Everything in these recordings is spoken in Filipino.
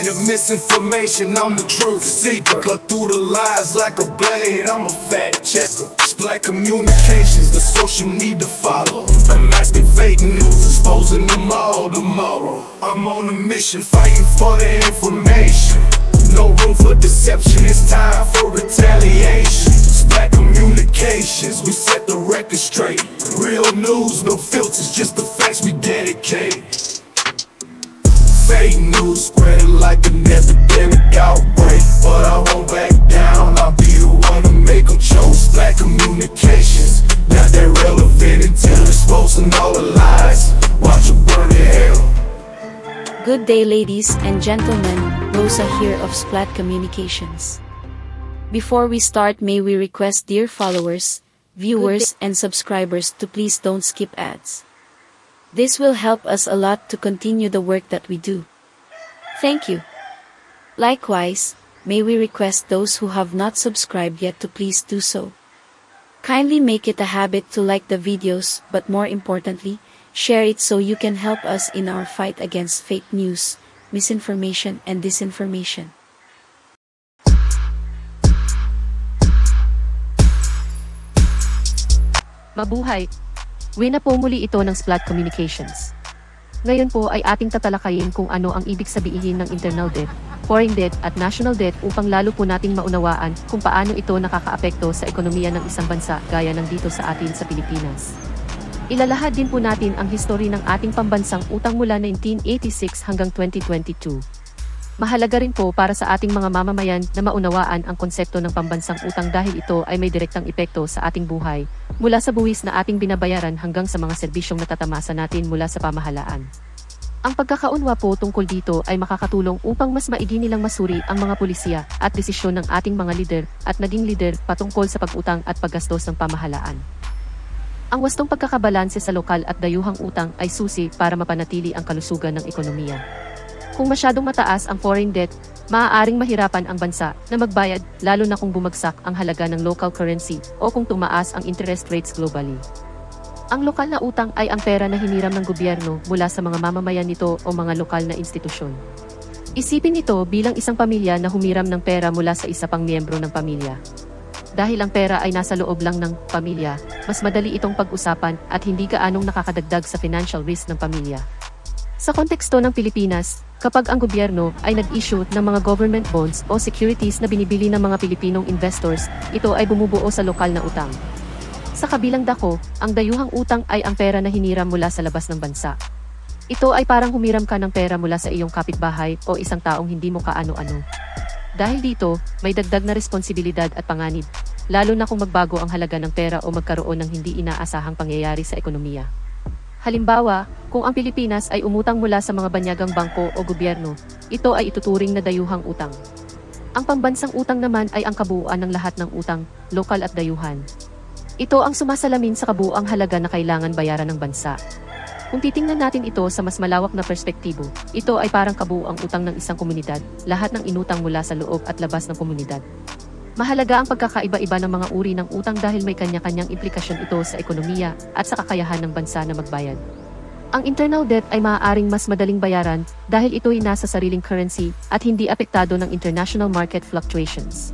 of misinformation, I'm the truth seeker. Cut through the lies like a blade, I'm a fact checker. Black communications, the social need to follow. Unmasking fake news, exposing them all tomorrow. I'm on a mission, fighting for the information. No room for deception, it's time for retaliation. Black communications, we set the record straight. Real news, no filters, just the facts we dedicate. Fake news spreading like an epidemic outbreak, but I won't back down, I'll be the one to make them choke. Black communications, now they're relevant until exposing all the lies. Watch them burn in hell. Good day, ladies and gentlemen, Rosa here of Splat Communications. Before we start, may we request dear followers, viewers and subscribers to please don't skip ads. This will help us a lot to continue the work that we do. Thank you. Likewise, may we request those who have not subscribed yet to please do so. Kindly make it a habit to like the videos, but more importantly, share it so you can help us in our fight against fake news, misinformation and disinformation. Mabuhay! Wina po muli ito ng Splat Communications. Ngayon po ay ating tatalakayin kung ano ang ibig sabihin ng internal debt, foreign debt at national debt upang lalo po nating maunawaan kung paano ito nakakaapekto sa ekonomiya ng isang bansa gaya ng dito sa atin sa Pilipinas. Ilalahad din po natin ang history ng ating pambansang utang mula 1986 hanggang 2022. Mahalaga rin po para sa ating mga mamamayan na maunawaan ang konsepto ng pambansang utang dahil ito ay may direktang epekto sa ating buhay, mula sa buwis na ating binabayaran hanggang sa mga serbisyong natatamasa natin mula sa pamahalaan. Ang pagkakaunwa po tungkol dito ay makakatulong upang mas maigi nilang masuri ang mga pulisya at desisyon ng ating mga lider at naging lider patungkol sa pag-utang at paggastos ng pamahalaan. Ang wastong pagkakabalanse sa lokal at dayuhang utang ay susi para mapanatili ang kalusugan ng ekonomiya. Kung masyadong mataas ang foreign debt, maaaring mahirapan ang bansa na magbayad lalo na kung bumagsak ang halaga ng local currency o kung tumaas ang interest rates globally. Ang lokal na utang ay ang pera na hiniram ng gobyerno mula sa mga mamamayan nito o mga lokal na institusyon. Isipin ito bilang isang pamilya na humiram ng pera mula sa isa pang miyembro ng pamilya. Dahil ang pera ay nasa loob lang ng pamilya, mas madali itong pag-usapan at hindi gaanong nakakadagdag sa financial risk ng pamilya. Sa konteksto ng Pilipinas, kapag ang gobyerno ay nag-issue ng mga government bonds o securities na binibili ng mga Pilipinong investors, ito ay bumubuo sa lokal na utang. Sa kabilang dako, ang dayuhang utang ay ang pera na hiniram mula sa labas ng bansa. Ito ay parang humiram ka ng pera mula sa iyong kapitbahay o isang taong hindi mo kaano-ano. Dahil dito, may dagdag na responsibilidad at panganib, lalo na kung magbago ang halaga ng pera o magkaroon ng hindi inaasahang pangyayari sa ekonomiya. Halimbawa, kung ang Pilipinas ay umutang mula sa mga banyagang bangko o gobyerno, ito ay ituturing na dayuhang utang. Ang pambansang utang naman ay ang kabuuan ng lahat ng utang, lokal at dayuhan. Ito ang sumasalamin sa kabuuang halaga na kailangan bayaran ng bansa. Kung titingnan natin ito sa mas malawak na perspektibo, ito ay parang kabuuang utang ng isang komunidad, lahat ng inutang mula sa loob at labas ng komunidad. Mahalaga ang pagkakaiba-iba ng mga uri ng utang dahil may kanya-kanyang implikasyon ito sa ekonomiya at sa kakayahan ng bansa na magbayad. Ang internal debt ay maaaring mas madaling bayaran dahil ito'y nasa sariling currency at hindi apektado ng international market fluctuations.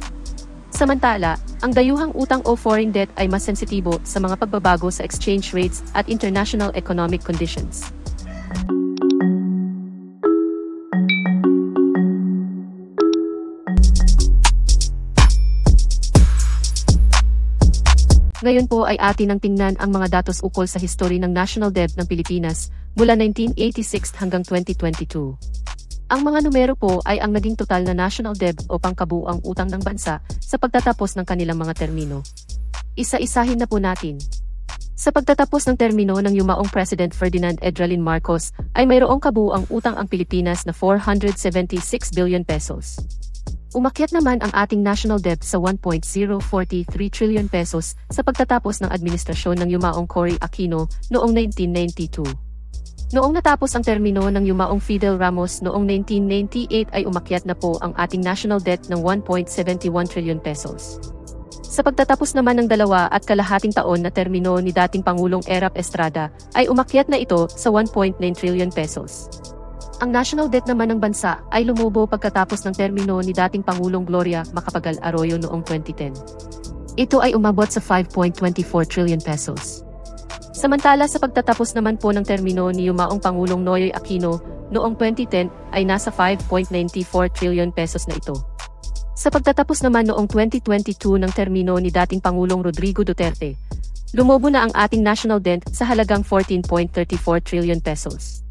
Samantala, ang dayuhang utang o foreign debt ay mas sensitibo sa mga pagbabago sa exchange rates at international economic conditions. Ngayon po ay atin ang tingnan ang mga datos ukol sa history ng national debt ng Pilipinas mula 1986 hanggang 2022. Ang mga numero po ay ang naging total na national debt o pangkabuuang utang ng bansa sa pagtatapos ng kanilang mga termino. Isa-isahin na po natin. Sa pagtatapos ng termino ng yumaong President Ferdinand Edralin Marcos ay mayroong kabuuang utang ang Pilipinas na 476 billion pesos. Umakyat naman ang ating national debt sa 1.043 trillion pesos sa pagtatapos ng administrasyon ng yumaong Cory Aquino noong 1992. Noong natapos ang termino ng yumaong Fidel Ramos noong 1998 ay umakyat na po ang ating national debt ng 1.71 trillion pesos. Sa pagtatapos naman ng 2.5 taon na termino ni dating Pangulong Erap Estrada ay umakyat na ito sa 1.9 trillion pesos. Ang national debt naman ng bansa ay lumubo pagkatapos ng termino ni dating Pangulong Gloria Macapagal Arroyo noong 2010. Ito ay umabot sa 5.24 trillion pesos. Samantala sa pagtatapos naman po ng termino ni yumaong Pangulong Noynoy Aquino noong 2010 ay nasa 5.94 trillion pesos na ito. Sa pagtatapos naman noong 2022 ng termino ni dating Pangulong Rodrigo Duterte, lumobo na ang ating national debt sa halagang 14.34 trillion pesos.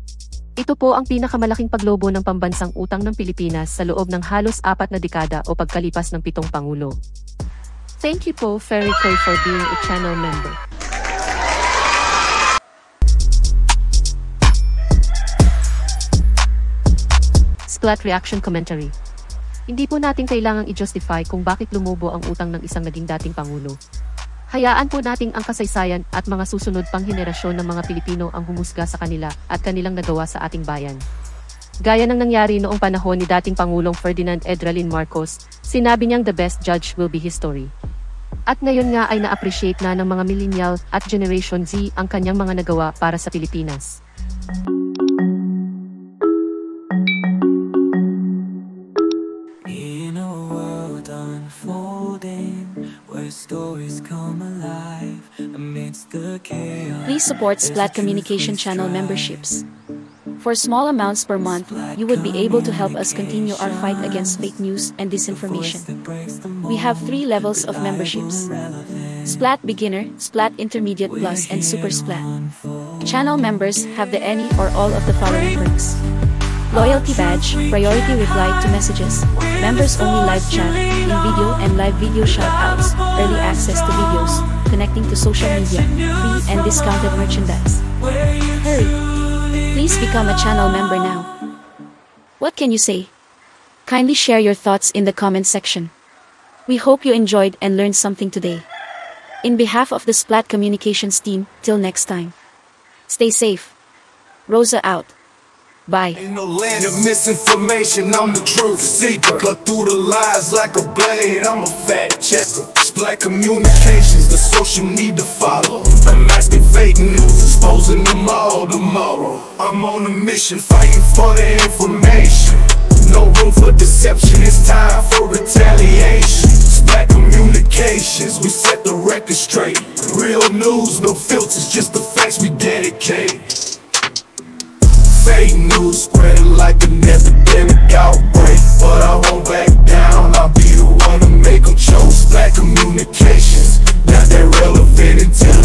Ito po ang pinakamalaking paglobo ng pambansang utang ng Pilipinas sa loob ng halos 4 na dekada o pagkalipas ng 7 Pangulo. Thank you po, Ferry Koy, for being a channel member. Splat Reaction Commentary. Hindi po natin kailangang i-justify kung bakit lumobo ang utang ng isang naging dating Pangulo. Hayaan po nating ang kasaysayan at mga susunod pang henerasyon ng mga Pilipino ang humusga sa kanila at kanilang nagawa sa ating bayan. Gaya ng nangyari noong panahon ni dating Pangulong Ferdinand Edralin Marcos, sinabi niyang the best judge will be history. At ngayon nga ay na-appreciate na ng mga millennial at Generation Z ang kanyang mga nagawa para sa Pilipinas. Please support Splat Communication Channel memberships. For small amounts per month, you would be able to help us continue our fight against fake news and disinformation. We have 3 levels of memberships: Splat Beginner, Splat Intermediate Plus, and Super Splat. Channel members have the any or all of the following perks: Loyalty Badge, Priority Reply to Messages, Members-Only Live Chat, in-video and live video shoutouts, Early Access to Videos, Connecting to Social Media, Free and Discounted Merchandise. Hurry! Please become a channel member now. What can you say? Kindly share your thoughts in the comment section. We hope you enjoyed and learned something today. In behalf of the Splat Communications team, till next time. Stay safe. Rosa out. Bye. In the land of misinformation, I'm the truth seeker. Cut through the lies like a blade, I'm a fact checker. Splat Communications, the social need to follow. Unmasking fake news, exposing them all tomorrow. I'm on a mission, fighting for the information. No room for deception, it's time for retaliation. Splat Communications, we set the record straight. Real news, no filters, just the facts we dedicate. Fake news spreading like an epidemic outbreak, but I won't back down, I'll be the one to make them choke. Splat Communications, now they're relevant until